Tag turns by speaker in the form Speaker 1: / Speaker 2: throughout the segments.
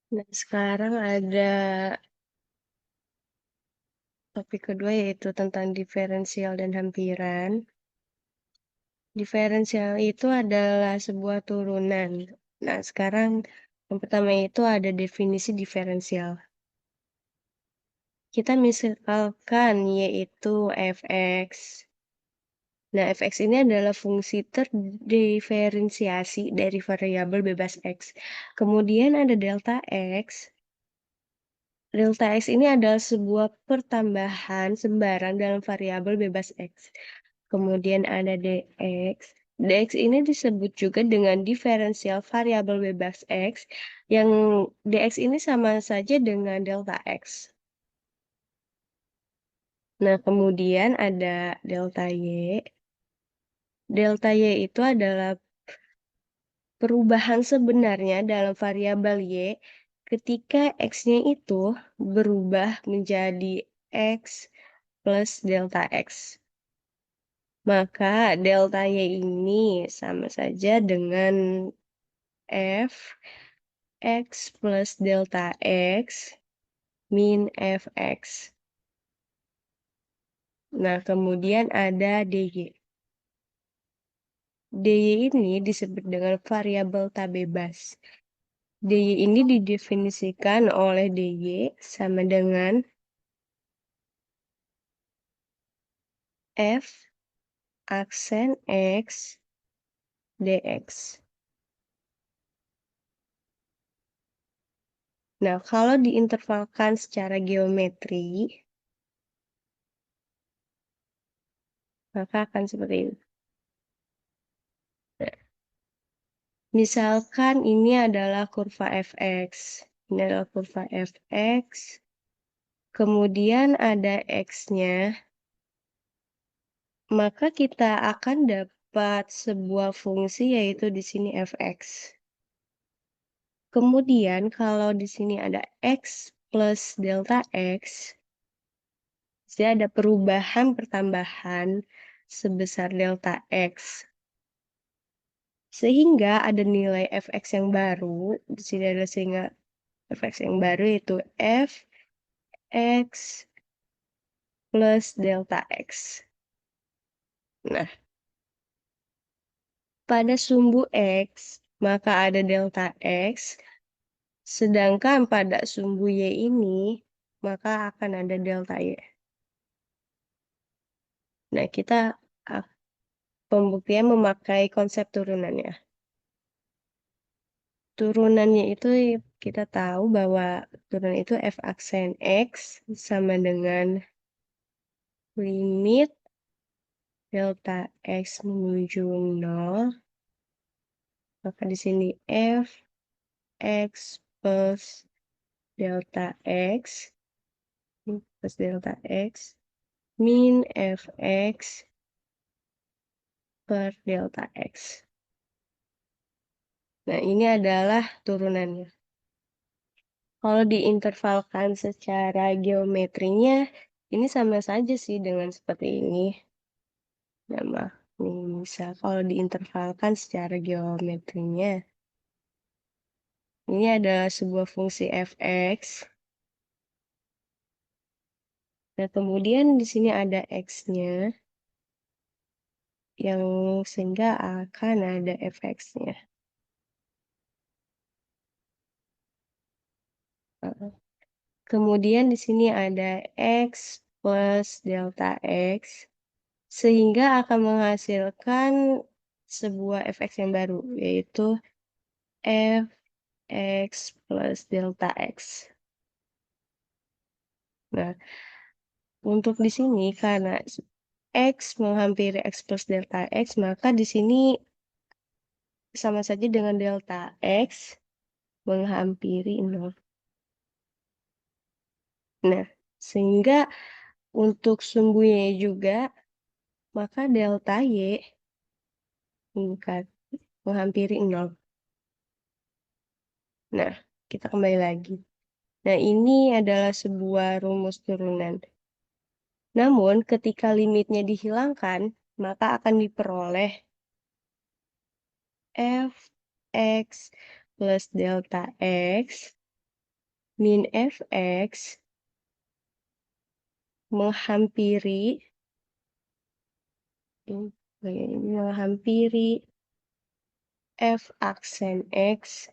Speaker 1: Nah, sekarang ada topik kedua yaitu tentang diferensial dan hampiran. Diferensial itu adalah sebuah turunan. Nah, sekarang yang pertama itu ada definisi diferensial. Kita misalkan yaitu fx. Nah, fx ini adalah fungsi terdiferensiasi dari variabel bebas x. Kemudian ada delta x. Delta x ini adalah sebuah pertambahan sembarang dalam variabel bebas x. Kemudian ada dx. Dx ini disebut juga dengan diferensial variabel bebas x, yang dx ini sama saja dengan delta x. Nah, kemudian ada delta y. Delta y itu adalah perubahan sebenarnya dalam variabel y ketika x-nya itu berubah menjadi x plus delta x. Maka delta y ini sama saja dengan f x plus delta x min fx. Nah, kemudian ada dy. dy ini disebut dengan variabel tak bebas. dy ini didefinisikan oleh dy sama dengan f aksen x dx. Nah, kalau diintervalkan secara geometri, maka akan seperti ini. Nah, misalkan ini adalah kurva fx. Ini adalah kurva fx. Kemudian ada x-nya. Maka kita akan dapat sebuah fungsi yaitu di sini fx. Kemudian kalau di sini ada x plus delta x, jadi ada perubahan pertambahan sebesar delta x. Sehingga ada nilai fx yang baru, di sini ada sehingga fx yang baru yaitu fx plus delta x. Nah, pada sumbu x, maka ada delta x, sedangkan pada sumbu y ini, maka akan ada delta y. Nah, kita pembuktian memakai konsep turunannya. Turunannya itu kita tahu bahwa turunan itu f aksen x sama dengan limit delta x menuju 0. Maka di sini f x plus delta x plus delta x min fx per delta x. Nah, ini adalah turunannya. Kalau diintervalkan secara geometrinya, ini sama saja sih dengan seperti ini. Nama misal kalau diintervalkan secara geometrinya, ini adalah sebuah fungsi fx. Nah, kemudian di sini ada x-nya, yang sehingga akan ada fx-nya. Kemudian di sini ada x plus delta x, sehingga akan menghasilkan sebuah fx yang baru, yaitu fx plus delta x. Nah, untuk di sini karena x menghampiri x plus delta x, maka di sini sama saja dengan delta x menghampiri 0. Nah, sehingga untuk sumbu y juga, maka delta y meningkat menghampiri 0. Nah, kita kembali lagi. Nah, ini adalah sebuah rumus turunan. Namun, ketika limitnya dihilangkan, maka akan diperoleh fx plus delta x min fx menghampiri menghampiri f aksen x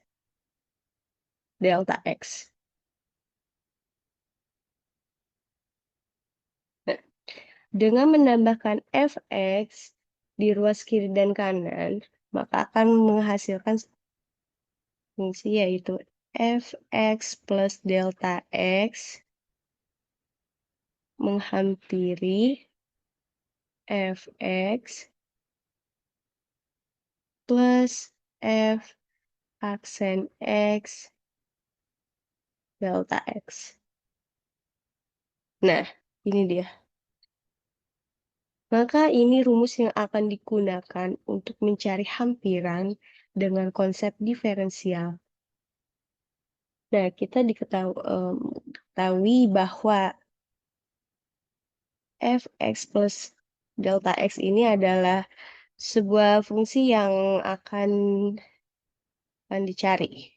Speaker 1: delta x. Nah, dengan menambahkan fx di ruas kiri dan kanan, maka akan menghasilkan fungsi yaitu fx plus delta x menghampiri fx plus f aksen x delta x. Nah, ini dia. Maka ini rumus yang akan digunakan untuk mencari hampiran dengan konsep diferensial. Nah, kita diketahui bahwa fx plus delta x ini adalah sebuah fungsi yang akan dicari.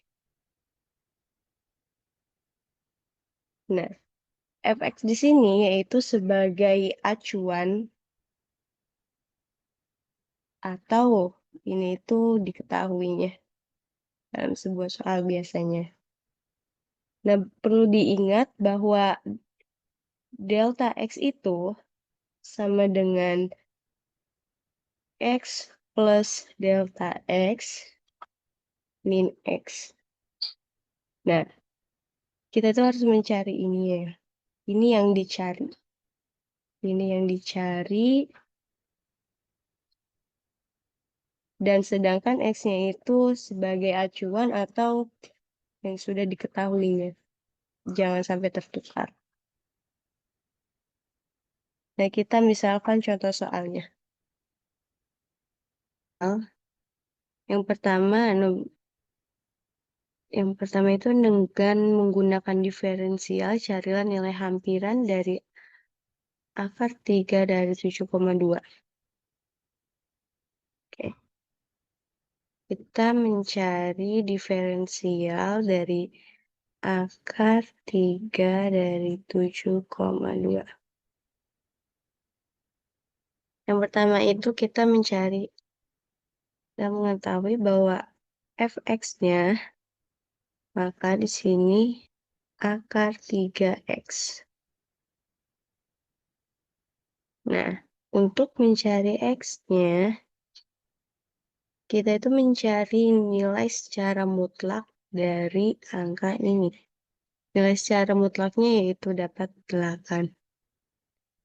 Speaker 1: Nah, fx di sini yaitu sebagai acuan atau ini itu diketahuinya dalam sebuah soal biasanya. Nah, perlu diingat bahwa delta x itu sama dengan x plus delta x min x. Nah, kita tuh harus mencari ini ya. Ini yang dicari. Ini yang dicari. Dan sedangkan x-nya itu sebagai acuan atau yang sudah diketahuinya. Jangan sampai tertukar. Nah, kita misalkan contoh soalnya. Yang pertama, itu dengan menggunakan diferensial, carilah nilai hampiran dari akar 3 dari 7,2. Oke. Kita mencari diferensial dari akar 3 dari 7,2. Yang pertama itu kita mencari dan mengetahui bahwa fx-nya, maka di sini akar 3x. Nah, untuk mencari x-nya, kita itu mencari nilai secara mutlak dari angka ini. Nilai secara mutlaknya yaitu dapat 8.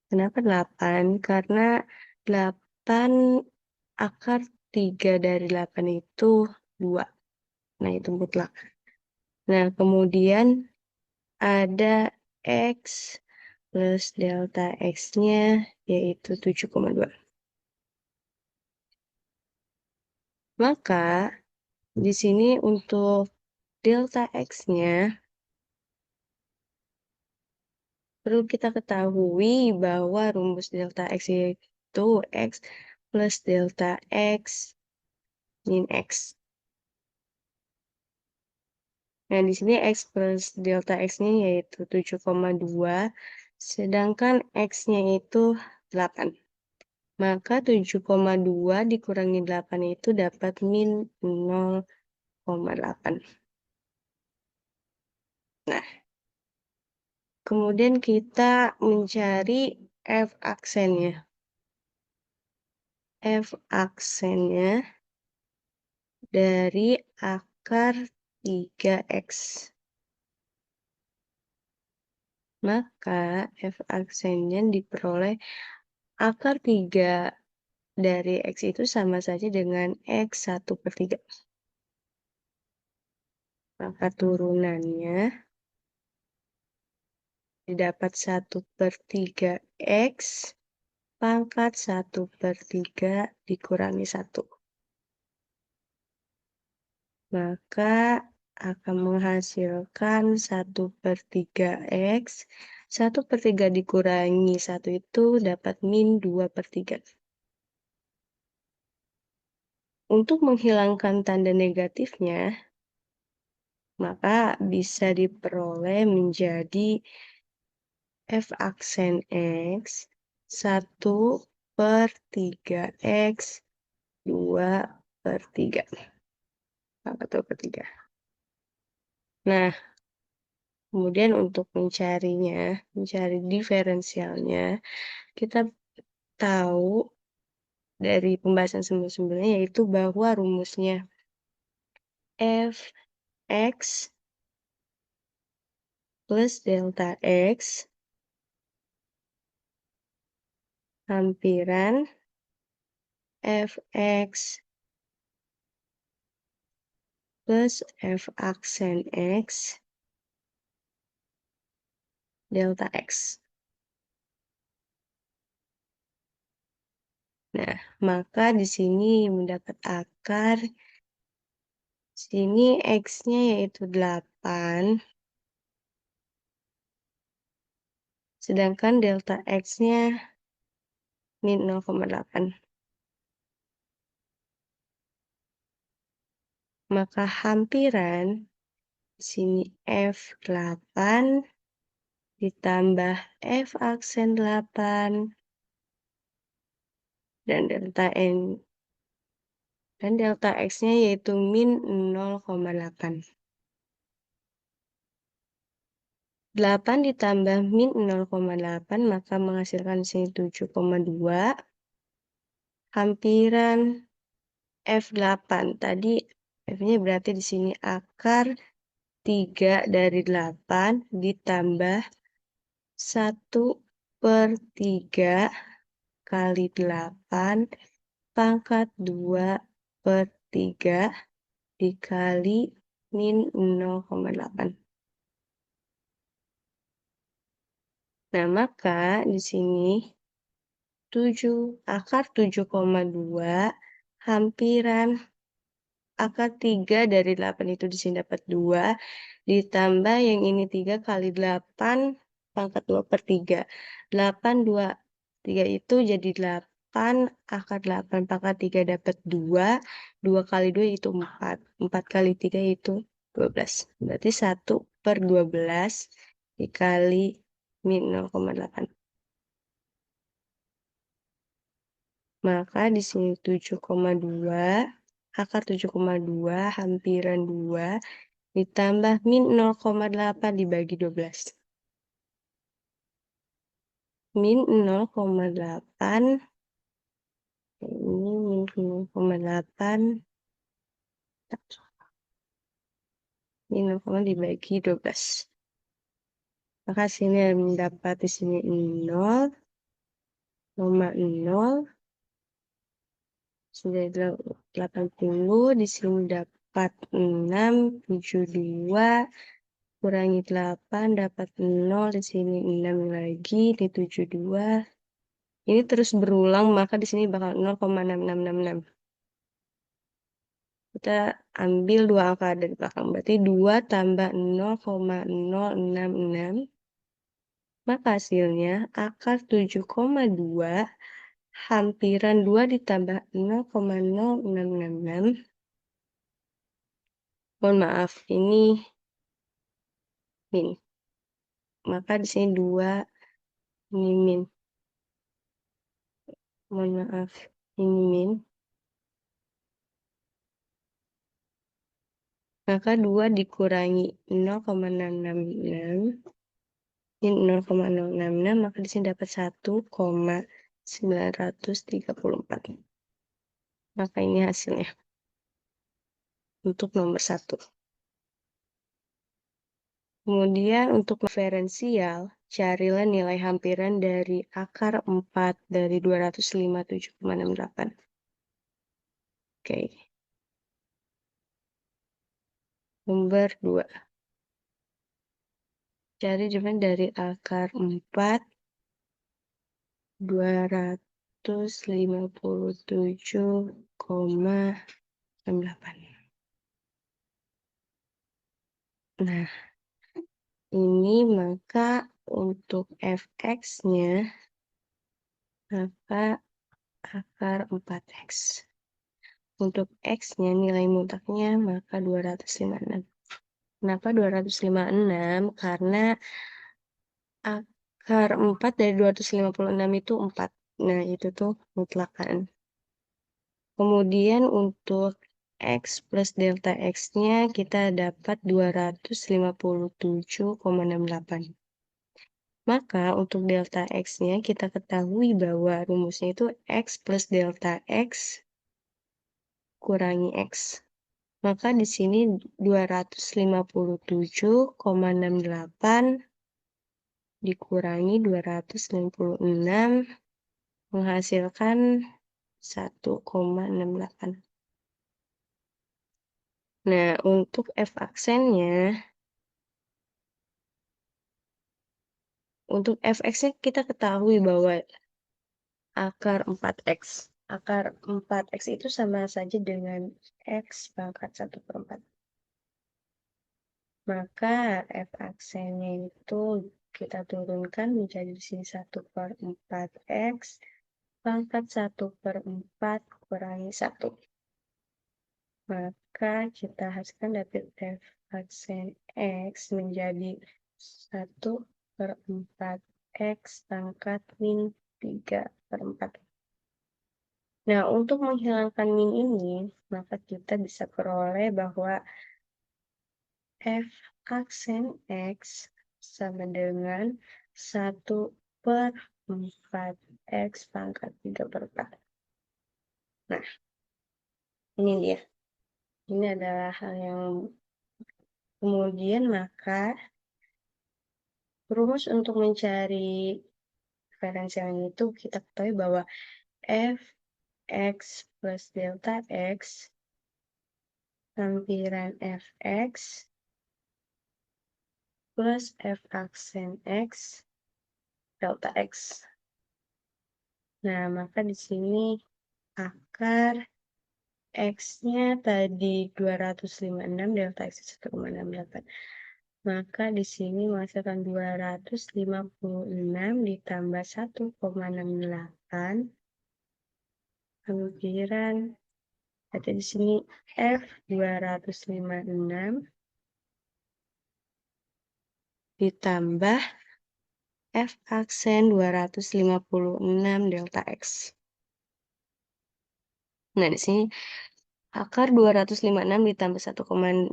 Speaker 1: Kenapa 8? Karena 8 akar 3 dari 8 itu 2. Nah, itu mutlak. Nah, kemudian ada x plus delta x-nya yaitu 7,2. Maka, di sini untuk delta x-nya, perlu kita ketahui bahwa rumus delta x yaitu x plus delta x min x. Nah, di sini x plus delta x-nya yaitu 7,2, sedangkan x-nya itu 8. Maka 7,2 dikurangi 8 itu dapat min 0,8. Nah, kemudian kita mencari f aksennya. F aksennya dari akar 3x. Maka f aksennya diperoleh akar 3 dari x itu sama saja dengan x 1/3. Maka turunannya didapat 1/3 x pangkat 1/3 dikurangi 1. Maka akan menghasilkan 1/3 x. 1/3 dikurangi 1 itu dapat min 2/3. Untuk menghilangkan tanda negatifnya, Maka bisa diperoleh menjadi F aksen X 1/3 X 2/3. Satu per 3. Nah, kemudian untuk mencari diferensialnya, kita tahu dari pembahasan sebelum-sebelumnya yaitu bahwa rumusnya F X plus delta X hampiran F X plus F aksen X delta X. Nah, maka di sini mendapat akar, sini X-nya yaitu 8, sedangkan delta X-nya min 0,8. Maka hampiran di sini F8 ditambah F aksen 8 dan delta X-nya yaitu min 0,8. 8 ditambah min 0,8 maka menghasilkan di sini 7,2 hampiran F8. Tadi F-nya berarti di sini akar 3 dari 8 ditambah 1/3 kali 8 pangkat 2/3 dikali min 0,8. Nah, maka di sini akar 7,2 hampiran akar 3 dari 8 itu di sini dapat 2, ditambah yang ini 3 kali 8 pangkat 2/3. 8, 2, 3 itu jadi 8, akar 8 pangkat 3 dapat 2, 2 kali 2 itu 4, 4 kali 3 itu 12. Berarti 1/12 dikali min 0,8. Maka di sini 7,2, akar 7,2 hampiran 2 ditambah min 0,8 dibagi 12. Min 0,8, ini min 0,8, min 0, dibagi 12. Maka sini mendapat di sini 0,0, sudah 80, di sini dapat 6, 72, kurangi 8, dapat 0, di sini 6 lagi, di 72. Ini terus berulang, maka di sini bakal 0,6666. Kita ambil 2 angka dari belakang, berarti 2 tambah 0,066, maka hasilnya akar 7,2 hampiran 2 ditambah 0,0666. Mohon maaf, ini min. Maka di sini 2, ini min. Mohon maaf, ini min. Maka 2 dikurangi 0,666 min 0,066, maka di sini dapat 1,934. Maka ini hasilnya untuk nomor 1. Kemudian untuk diferensial, carilah nilai hampiran dari akar 4 dari 257,68. Oke. Nomor 2. Cari jawaban dari akar 4 257,68. Nah, ini maka untuk fx-nya maka akar 4x. Untuk x-nya nilai mutlaknya maka 256. Kenapa 256? Karena akar 4 dari 256 itu 4. Nah, itu tuh mutlakan. Kemudian untuk X plus delta X-nya kita dapat 257,68. Maka untuk delta X-nya kita ketahui bahwa rumusnya itu X plus delta X kurangi X. Maka di sini 257,68 dikurangi 266 menghasilkan 1,68. Nah, untuk F aksennya, untuk Fx-nya kita ketahui bahwa akar 4x. Akar 4x itu sama saja dengan x pangkat 1/4. Maka F aksennya itu kita turunkan menjadi di sini 1/4x pangkat 1/4 kurangi 1. Maka kita hasilkan dapat F aksen X menjadi 1/4 X pangkat min 3/4. Nah, untuk menghilangkan min ini, maka kita bisa peroleh bahwa F aksen X sama dengan 1/4 X pangkat 3/4. Nah, ini dia. Ini adalah hal yang kemudian maka rumus untuk mencari diferensialnya itu kita ketahui bahwa f x plus delta x lampiran fx plus f aksen x delta x. Nah, maka di sini akar X-nya tadi 256, delta X 1,68. Maka di sini menghasilkan 256 ditambah 1,68 lampiran. Berarti di sini F 256 ditambah F aksen 256 delta X. Nah, di sini akar 256 ditambah 1,68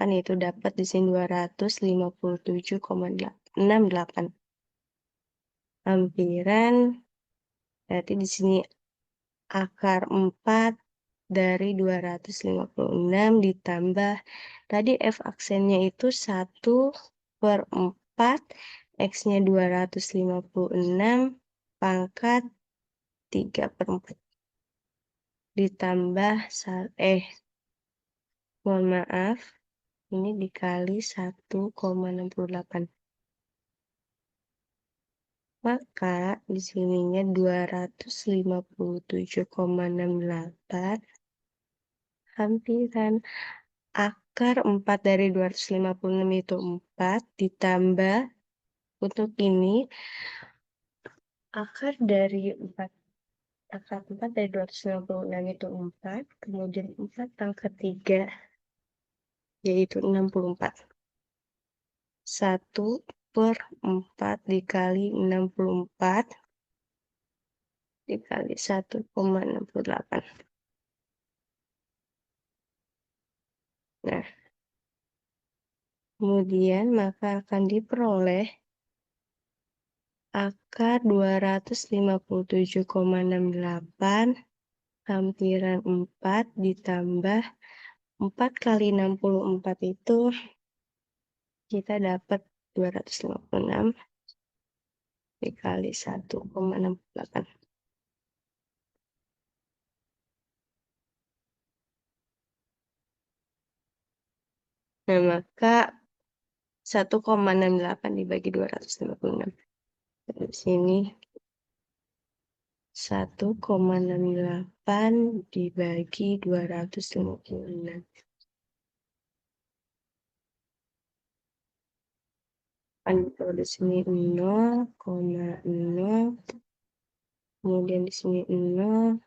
Speaker 1: yaitu dapat di sini 257,68 lampiran. Berarti di sini akar 4 dari 256 ditambah tadi F aksennya itu 1/4 X-nya 256 pangkat 3/4 ditambah mohon maaf, ini dikali 1,68. Maka di sininya 257,68 hampiran akar 4 dari 256 itu 4 ditambah untuk ini akar dari 4 akar 4 dari 256 itu 4 kemudian 4 pangkat 3 yaitu 64. 1/4 dikali 64 dikali 1,68. Nah, kemudian maka akan diperoleh akar 257,68 lampiran 4 ditambah 4 kali 64 itu kita dapat 256 dikali 1,68. Nah, maka 1,68 dibagi 256. Di sini 1,68 dibagi 256. Kan kalau di sini 0,0, kemudian di sini 0,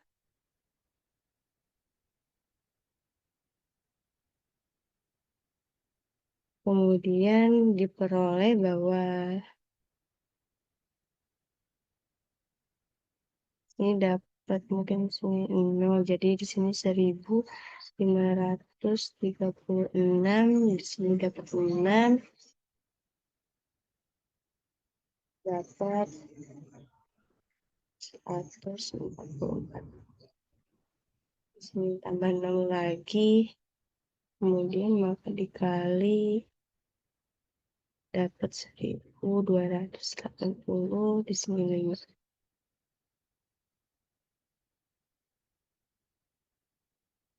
Speaker 1: Kemudian diperoleh bahwa ini dapat mungkin sini 0, jadi di sini 1536, di sini dapat 6, dapat 144. Di sini tambah 6 lagi, kemudian maka dikali dapat 1280, di sini 5.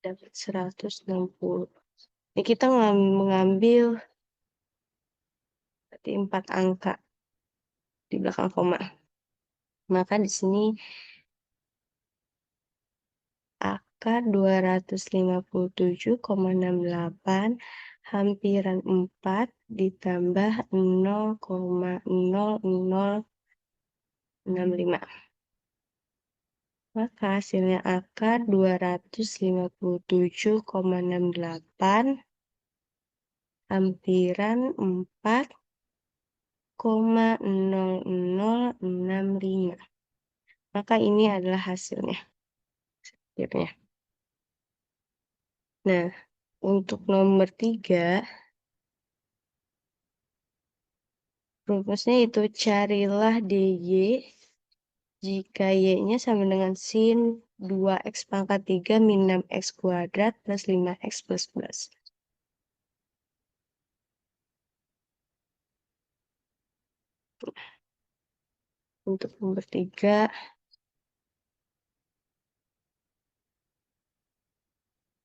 Speaker 1: Dapat 160. Ini kita mengambil berarti 4 angka di belakang koma. Maka di sini akar 257,68 hampiran 4 ditambah 0,0065. Maka hasilnya akar 257,68 hampiran 4,0065. Maka ini adalah hasilnya. Akhirnya. Nah, untuk nomor 3, rumusnya itu carilah DY jika Y-nya sama dengan sin 2x pangkat 3 min 6x kuadrat plus 5x plus 11. Untuk nomor 3,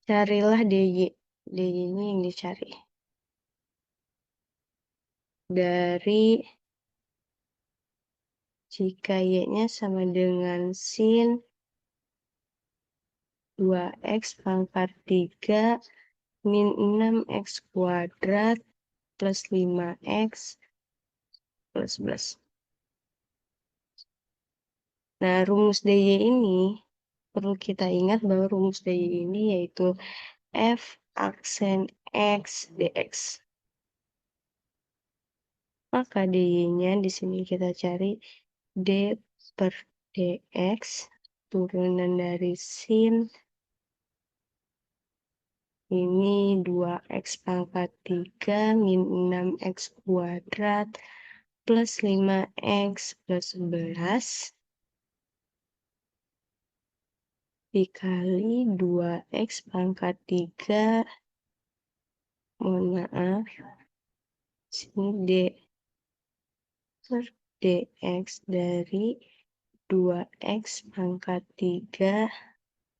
Speaker 1: carilah DY. DY-nya yang dicari. Dari jika Y-nya sama dengan sin 2x pangkat 3 min 6x kuadrat plus 5x plus 11. Nah, rumus DY ini perlu kita ingat bahwa rumus DY ini yaitu F aksen X dx. Maka DY-nya di sini kita cari D per dx turunan dari sin ini 2x pangkat 3 min 6x kuadrat plus 5x plus 11 dikali 2x pangkat 3, mohon maaf, sini D per dx dari 2x pangkat 3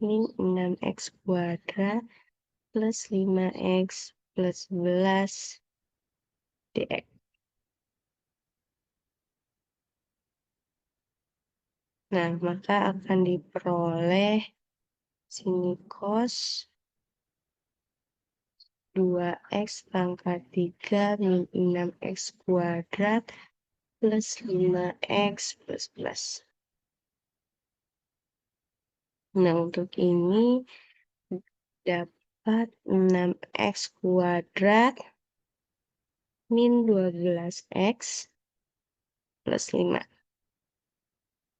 Speaker 1: min 6x kuadrat plus 5x plus 11 dx. Nah, maka akan diperoleh sini cos 2x pangkat 3 min 6x kuadrat plus 5x plus 11. Nah, untuk ini dapat 6x kuadrat min 12x plus 5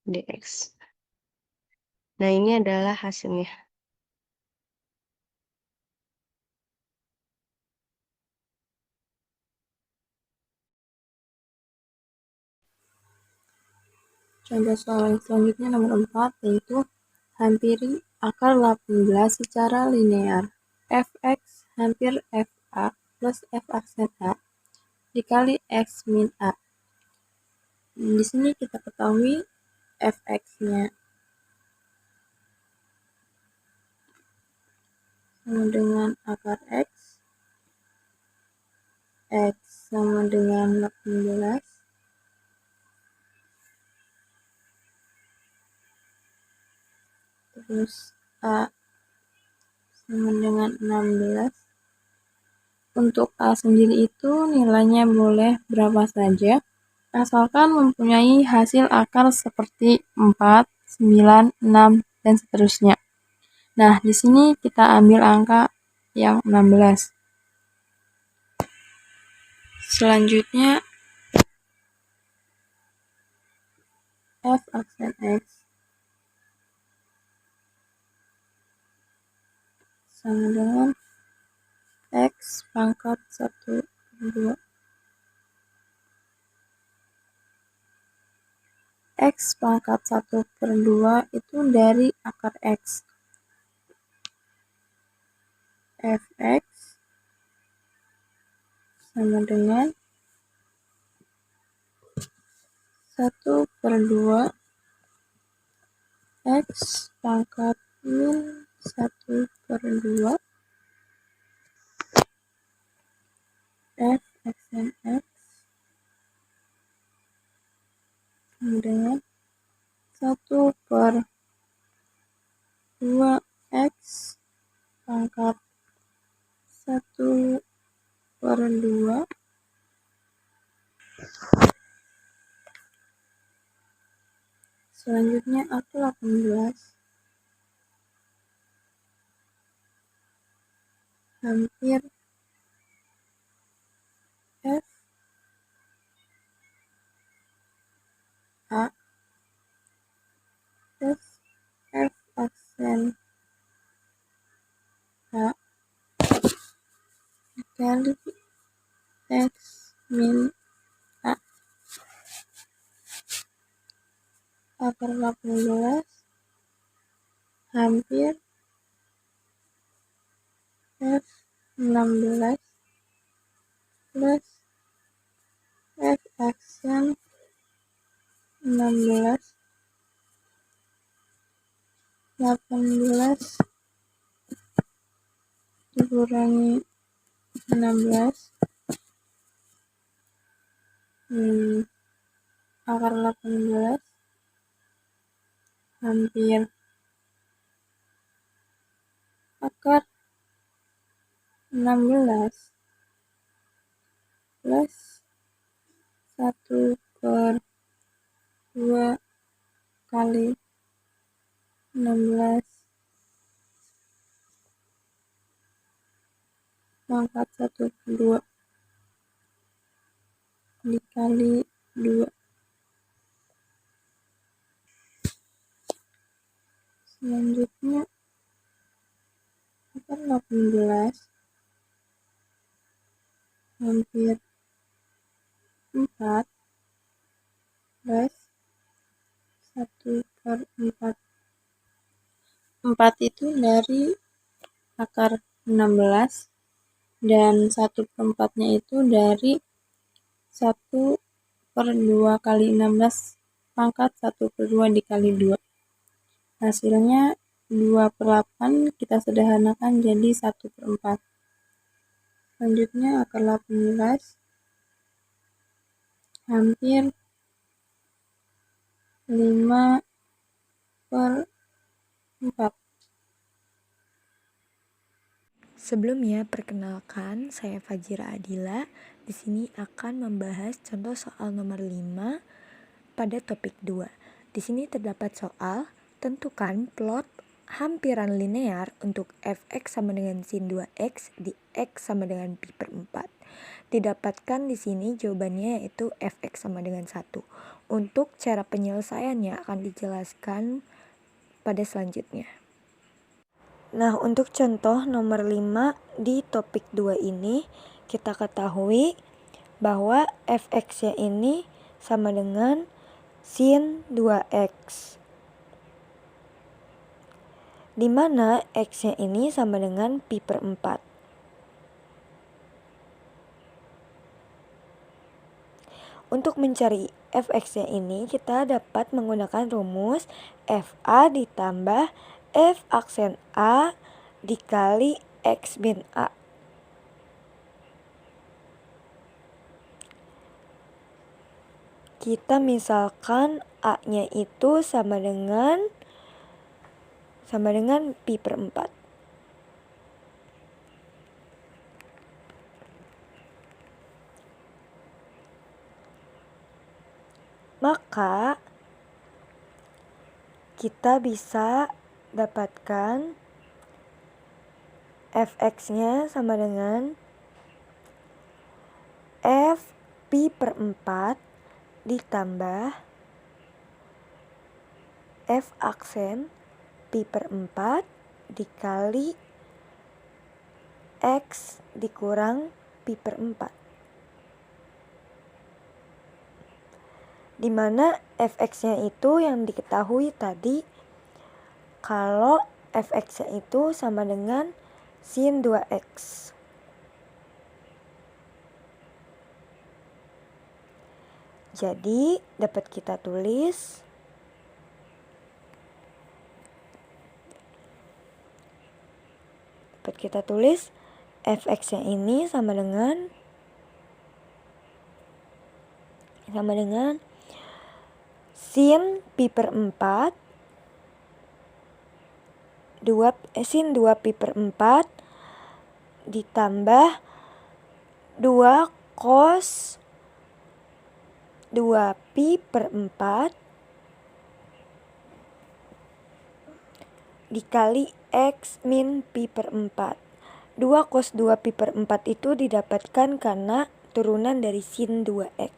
Speaker 1: dx. Nah, ini adalah hasilnya.
Speaker 2: Contoh soal selanjutnya nomor 4, yaitu hampiri akar 18 secara linear. Fx hampir Fa plus F aksen A dikali X min A. Di sini kita ketahui Fx-nya sama dengan akar X, X sama dengan 18, terus A sama dengan 16. Untuk A sendiri itu nilainya boleh berapa saja, asalkan mempunyai hasil akar seperti 4, 9, 6, dan seterusnya. Nah, di sini kita ambil angka yang 16. Selanjutnya f aksen x sama dengan x pangkat 1/2. X pangkat 1/2 itu dari akar X. Fx sama dengan 1/2 X pangkat min 1/2 F aksen X sama dengan 1/2 X pangkat 1/2 selanjutnya akar 18 hampir F A plus F aksen A dikali X min A akar 18 hampir F 16 plus F aksen 16 18 dikurangi 16 akar 18 hampir akar 16 plus 1/2 kali 16 pangkat 1/2 dikali 2. Selanjutnya akar 18 hampir 4 plus 1/4. 4 itu dari akar 16 dan 1/4-nya itu dari 1/2 kali 16 pangkat 1/2 dikali 2. Hasilnya 2/8 kita sederhanakan jadi 1/4. Selanjutnya akar 18 hampir 5/4.
Speaker 3: Sebelumnya, perkenalkan, saya Fajira Adila. Di sini akan membahas contoh soal nomor 5 pada topik 2. Di sini terdapat soal, tentukan plot hampiran linear untuk fx sama dengan sin 2x di x sama dengan pi per 4. Didapatkan di sini jawabannya yaitu fx sama dengan 1. Untuk cara penyelesaiannya akan dijelaskan pada selanjutnya. Nah, untuk contoh nomor 5 di topik 2 ini, kita ketahui bahwa fx-nya ini sama dengan sin 2x. Di mana x-nya ini sama dengan pi per 4. Untuk mencari fx-nya ini, kita dapat menggunakan rumus fa ditambah f aksen a dikali x min a. Kita misalkan a-nya itu sama dengan pi per 4. Maka kita bisa dapatkan fx-nya sama dengan f pi per 4 ditambah f aksen pi per 4 dikali x dikurang pi per 4. Dimana fx-nya itu yang diketahui tadi kalau fx-nya itu sama dengan sin 2x. Jadi dapat kita tulis fx-nya ini sama dengan sin pi per 4 sin 2 pi per 4 ditambah 2 cos 2 pi per 4 dikali x min pi per 4. 2 cos 2 pi per 4 itu didapatkan karena turunan dari sin 2x.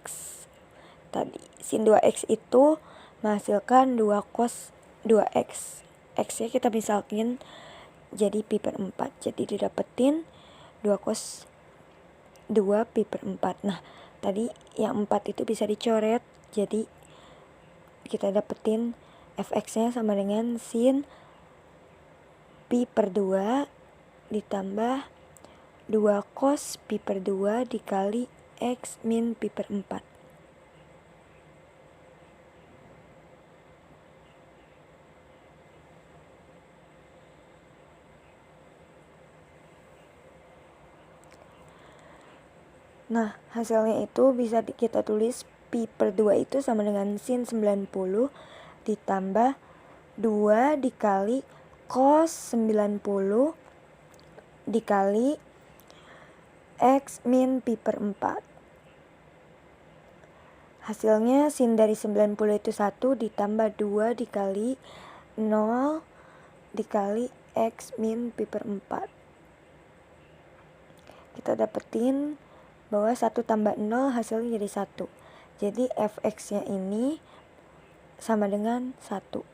Speaker 3: Tadi sin 2x itu menghasilkan 2 cos 2x. X-nya kita misalkan jadi pi per 4. Jadi didapetin 2 cos 2 pi per 4. Nah, tadi yang 4 itu bisa dicoret. Jadi kita dapetin fx-nya sama dengan sin pi per 2 ditambah 2 cos pi per 2 dikali x min pi per 4. Nah, hasilnya itu bisa kita tulis pi per 2 itu sama dengan sin 90 ditambah 2 dikali cos 90 dikali x min pi per 4. Hasilnya sin dari 90 itu 1 ditambah 2 dikali 0 dikali x min pi per 4. Kita dapetin bahwa 1 tambah 0 hasilnya jadi 1. Jadi fx-nya ini sama dengan 1.